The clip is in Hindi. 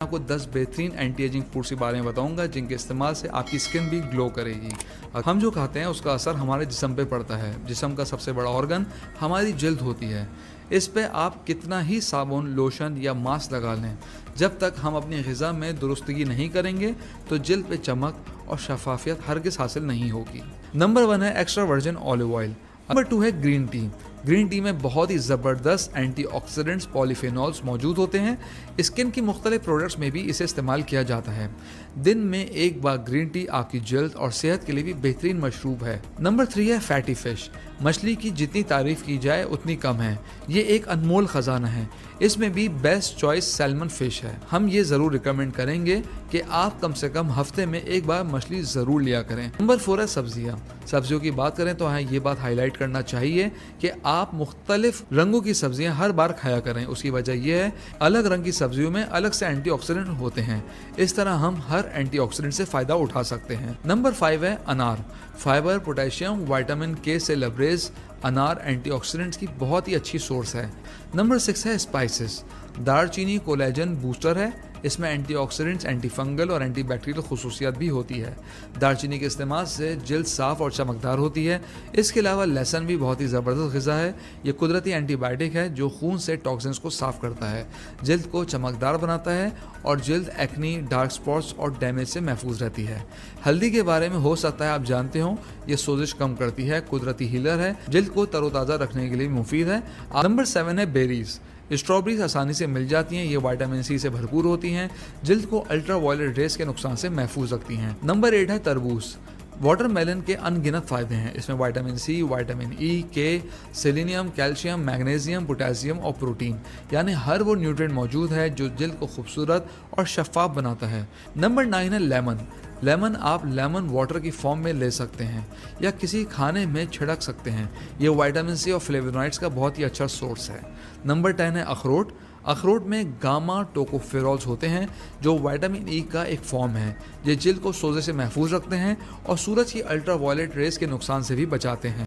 आपको 10 बेहतरीन एंटी एजिंग फूड्स के बारे में बताऊंगा जिनके इस्तेमाल से आपकी स्किन भी ग्लो करेगी। हम जो खाते हैं उसका असर हमारे जिस्म पे पड़ता है। जिस्म का सबसे बड़ा ऑर्गन हमारी जल्द होती है। इस पे आप कितना ही साबुन, लोशन या मास्क लगा लें, जब तक हम अपनी ग़िज़ा में दुरुस्तगी नहीं करेंगे तो जल्द पे चमक और शफाफियत हरगिज़ हासिल नहीं होगी। नंबर 1 है extra virgin olive oil. Number 2 है ग्रीन टी। ग्रीन टी में बहुत ही ज़बरदस्त एंटीऑक्सीडेंट्स, पॉलीफेनॉल्स मौजूद होते हैं। स्किन की मुख्तलिफ प्रोडक्ट्स में भी इसे इस्तेमाल किया जाता है। दिन में एक बार ग्रीन टी आपकी जल्द और सेहत के लिए भी बेहतरीन मशरूब है। नंबर 3 है फैटी फिश। मछली की जितनी तारीफ की जाए उतनी कम है। ये एक अनमोल ख़जाना है। इसमें भी बेस्ट चॉइस सैल्मन फ़िश है। हम ये ज़रूर रिकमेंड करेंगे कि आप कम से कम हफ्ते में एक बार मछली ज़रूर लिया करें। नंबर 4 है सब्जियाँ। सब्जियों की बात करें तो हाँ, ये बात हाईलाइट करना चाहिए कि आप मुख्तलिफ रंगों की सब्जियां हर बार खाया करें। उसकी वजह यह है, अलग रंग की सब्जियों में अलग से एंटीऑक्सीडेंट होते हैं। इस तरह हम हर एंटीऑक्सीडेंट से फ़ायदा उठा सकते हैं। नंबर 5 है अनार। फाइबर, पोटेशियम, विटामिन के से लबरेज अनार एंटीऑक्सीडेंट्स की बहुत ही अच्छी सोर्स है। नंबर 6 है स्पाइसेस। दालचीनी कोलेजन बूस्टर है। इसमें एंटीऑक्सीडेंट्स, एंटीफंगल और एंटीबैक्टीरियल खुसूसियत भी होती है। दालचीनी के इस्तेमाल से जल्द साफ़ और चमकदार होती है। इसके अलावा लहसुन भी बहुत ही ज़बरदस्त ग़िज़ा है। ये कुदरती एंटीबायोटिक है जो खून से टॉक्सिन्स को साफ़ करता है, जल्द को चमकदार बनाता है और जल्द एक्नी, डार्क स्पॉट्स और डैमेज से महफूज रहती है। हल्दी के बारे में हो सकता है आप जानते हो, ये सोजिश कम करती है, कुदरती हीलर है, जल्द को तरोताज़ा रखने के लिए मुफीद है। नंबर 7 है बेरीज़। स्ट्रॉबेरीज आसानी से मिल जाती हैं। ये विटामिन सी से भरपूर होती हैं, जल्द को अल्ट्रा वायलेट रेस के नुकसान से महफूज रखती हैं। नंबर 8 है तरबूज। वाटरमेलन के अनगिनत फ़ायदे हैं। इसमें विटामिन सी, विटामिन ई, के, सेलेनियम, कैल्शियम, मैग्नीशियम, पोटेशियम और प्रोटीन, यानी हर वो न्यूट्रिएंट मौजूद है जो जल्द को खूबसूरत और शफाफ बनाता है। नंबर 9 है लेमन। लेमन आप लेमन वाटर की फॉर्म में ले सकते हैं या किसी खाने में छिड़क सकते हैं। ये विटामिन सी और फ्लेवोनॉइड्स का बहुत ही अच्छा सोर्स है। नंबर 10 है अखरोट। अखरोट में गामा टोकोफेरॉल्स होते हैं जो विटामिन ई का एक फॉर्म है। ये जल्द को सोजे से महफूज रखते हैं और सूरज की अल्ट्रा वायलेट रेस के नुकसान से भी बचाते हैं।